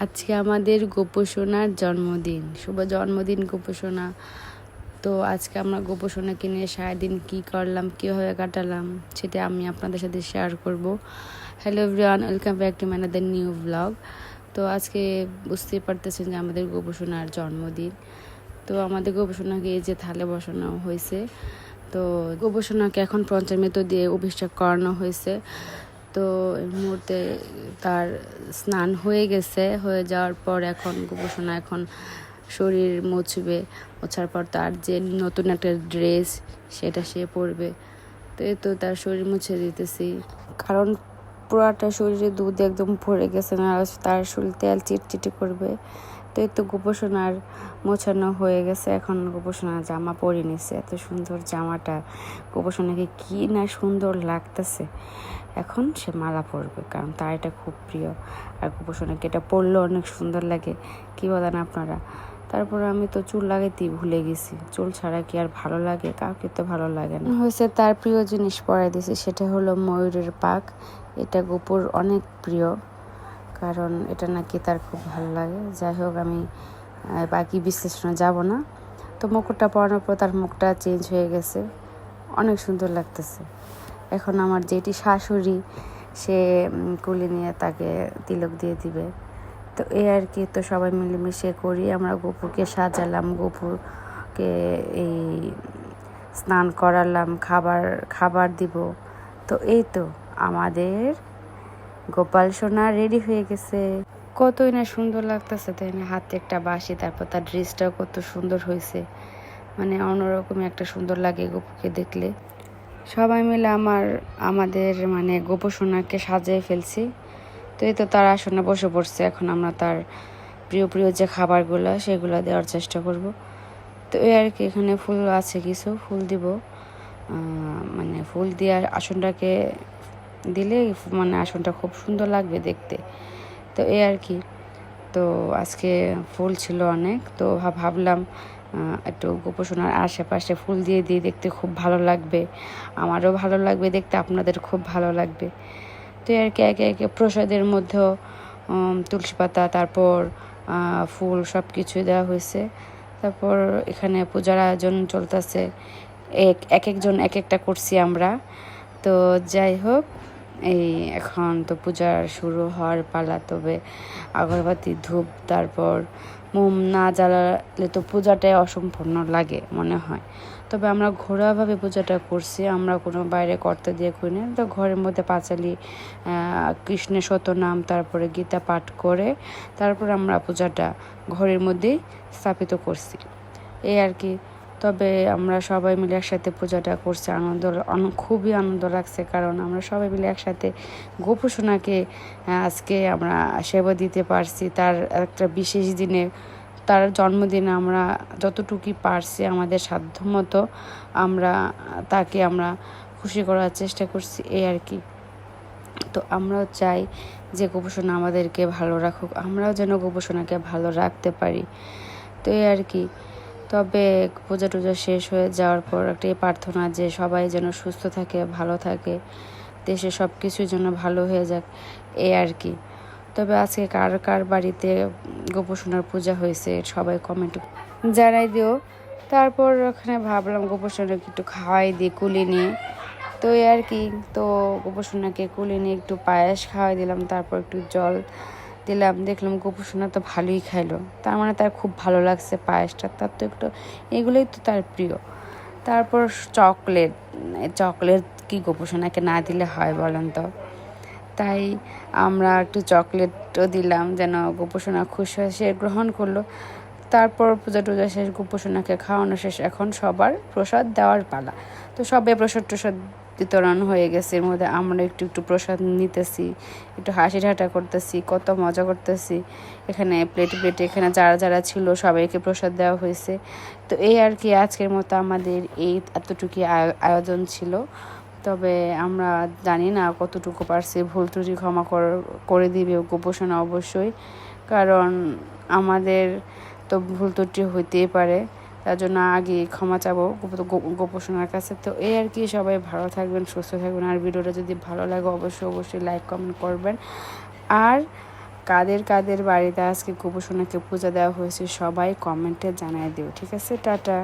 আজকে আমাদের গোপসোনার জন্মদিন। শুভ জন্মদিন গোপসোনা। তো আজকে আমরা গোপসোনাকে নিয়ে সারাদিন কী করলাম, কীভাবে কাটালাম, সেটা আমি আপনাদের সাথে শেয়ার করব। Hello everyone, welcome back to another new blog. তো আজকে বুঝতেই পারতেছেন যে আমাদের গোপসোনার জন্মদিন। তো আমাদের গোপসোনাকে এই যে থালে বসানো হয়েছে। তো গোপসোনাকে এখন পঞ্চামৃত দিয়ে অভিষেক করানো হয়েছে। তো এই মুহূর্তে তার স্নান হয়ে গেছে। হয়ে যাওয়ার পর এখন গোপসোনা এখন শরীর মুছবে। মোছার পর তার যে নতুন একটা ড্রেস সেটা সে পরবে। তো এই তো তার শরীর মুছে দিতেছি, কারণ পুরাটা শরীরে দুধ একদম ভরে গেছে না, তার শরীর তেল চিটচিটি করবে। তো এই তো গোপসোনার মোছানো হয়ে গেছে। এখন গোপসোনার জামা পরে নিছে। এত সুন্দর জামাটা গোপসোনাকে কি না সুন্দর লাগতেছে। এখন সে মালা পরবে, কারণ তার এটা খুব প্রিয়। আর গোপসোনাকে এটা পরলেও অনেক সুন্দর লাগে, কি বলেন আপনারা? তারপর আমি তো চুল লাগাইতেই ভুলে গেছি। চুল ছাড়া কি আর ভালো লাগে? কাউকে তো ভালো লাগে না। হয়েছে তার প্রিয় জিনিস পরাই দিয়েছি, সেটা হলো ময়ূরের পাক। এটা গোপুর অনেক প্রিয়, কারণ এটা নাকি তার খুব ভালো লাগে। যাই হোক, আমি বাকি বিশ্লেষণে যাব না। তো মুকুটটা পরানোর পর তার মুখটা চেঞ্জ হয়ে গেছে, অনেক সুন্দর লাগতেছে। এখন আমার যেটি শাশুড়ি, সে কুলি নিয়ে তাকে তিলক দিয়ে দিবে। তো এই আর কি। তো সবাই মিলেমিশে করি। আমরা গোপুকে সাজালাম, গোপুকে এই স্নান করালাম, খাবার দিব। তো এই তো আমাদের গোপাল সোনা রেডি হয়ে গেছে। কতই না সুন্দর লাগতেছে, তাই না? হাতে একটা বাঁশি, তারপর তার ড্রেসটাও কত সুন্দর হয়েছে। মানে অন্যরকমই একটা সুন্দর লাগে গোপুকে দেখলে। সবাই মিলে আমাদের মানে গোপসোনাকে সাজিয়ে ফেলছি। তো এই তো তার আসনে বসে পড়ছে। এখন আমরা তার প্রিয় প্রিয় যে খাবারগুলো সেগুলো দেওয়ার চেষ্টা করব। তো এই আর কি। এখানে ফুল আছে, কিছু ফুল দিব। মানে ফুল দিয়ে আসনটাকে দিলে মানে আসনটা খুব সুন্দর লাগবে দেখতে। তো এই আর কি। তো আজকে ফুল ছিল অনেক। তো ভাবলাম একটু গোপসোনার আশেপাশে ফুল দিয়ে দেখতে খুব ভালো লাগবে, আমারও ভালো লাগবে দেখতে, আপনাদের খুব ভালো লাগবে। তো আর কি একে একে প্রসাদের মধ্যেও তুলসী পাতা, তারপর ফুল সব কিছু দেওয়া হয়েছে। তারপর এখানে পূজার আয়োজন চলতেছে। এক একজন এক একটা করছি আমরা। তো যাই হোক, এই এখন তো পূজা শুরু হওয়ার পালা। তবে আগরবাতি, ধূপ, তারপর মোম না জ্বালালে তো পূজাটাই অসম্পূর্ণ লাগে মনে হয়। তবে আমরা ঘরোয়াভাবে পূজাটা করছি, আমরা কোনো বাইরে কর্তা দিয়ে করি না। তো ঘরের মধ্যে পাঁচালি, কৃষ্ণের শতনাম, তারপরে গীতা পাঠ করে তারপর আমরা পূজাটা ঘরের মধ্যেই স্থাপিত করছি, এই আর কি। তবে আমরা সবাই মিলে একসাথে পূজাটা করছি, খুবই আনন্দ লাগছে, কারণ আমরা সবাই মিলে একসাথে গোপসোনাকে আজকে আমরা সেবা দিতে পারছি। তার একটা বিশেষ দিনে, তার জন্মদিনে আমরা যতটুকুই পারছি আমাদের সাধ্যমতো আমরা আমরা খুশি করার চেষ্টা করছি, এই আর কি। তো আমরাও চাই যে গোপসোনা আমাদেরকে ভালো রাখুক, আমরাও যেন গোপসোনাকে ভালো রাখতে পারি। তো এই আর কি। তবে পূজা টুজা শেষ হয়ে যাওয়ার পর একটাই প্রার্থনা যে সবাই যেন সুস্থ থাকে, ভালো থাকে, দেশে সব কিছুর জন্য ভালো হয়ে যাক, এই আর কি। তবে আজকে কার কার বাড়িতে গোপসোনার পূজা হয়েছে সবাই কমেন্ট জানাই দিও। তারপর ওখানে ভাবলাম গোপসোনাকে একটু খাওয়াই দিই কুলি নিয়ে। তো এই আর কি। তো গোপসোনাকে কুলি নিয়ে একটু পায়েস খাওয়াই দিলাম, তারপর একটু জল দিলাম। দেখলাম গোপসোনা তো ভালোই খাইলো, তার মানে তার খুব ভালো লাগছে পায়েসটা। তার তো একটু এগুলোই তো তার প্রিয়। তারপর চকলেট কি গোপসোনাকে না দিলে হয় বলেন তো? তাই আমরা একটু চকলেটও দিলাম, যেন গোপসোনা খুশি হয়, সে গ্রহণ করলো। তারপর পূজা টুজা শেষ, গোপসোনাকে খাওয়ানো শেষ, এখন সবার প্রসাদ দেওয়ার পালা। তো সবে প্রসাদ বিতরণ হয়ে গেছে। এর মধ্যে আমরা একটু একটু প্রসাদ নিতেছি, একটু হাসি ঠাট্টা করতেছি, কত মজা করতেছি। এখানে প্লেটে এখানে যারা যারা ছিল সবাইকে প্রসাদ দেওয়া হয়েছে। তো এই আর কি। আজকের মতো আমাদের এই এতটুকু আয়োজন ছিল। তবে আমরা জানি না কতটুকু পারছি, ভুল ত্রুটি ক্ষমা করে দিবে গোপসোনা অবশ্যই, কারণ আমাদের তো ভুল ত্রুটি হইতেই পারে। তার জন্য আগে ক্ষমা চাবো গোপসোনার কাছে। তো এই আর কি। সবাই ভালো থাকবেন, সুস্থ থাকবেন। আর ভিডিওটা যদি ভালো লাগে অবশ্যই লাইক কমেন্ট করবেন। আর কাদের কাদের বাড়িতে আজকে গোপু সোনাকে পূজা দেওয়া হয়েছে সবাই কমেন্টে জানাই দিও, ঠিক আছে? টাটা।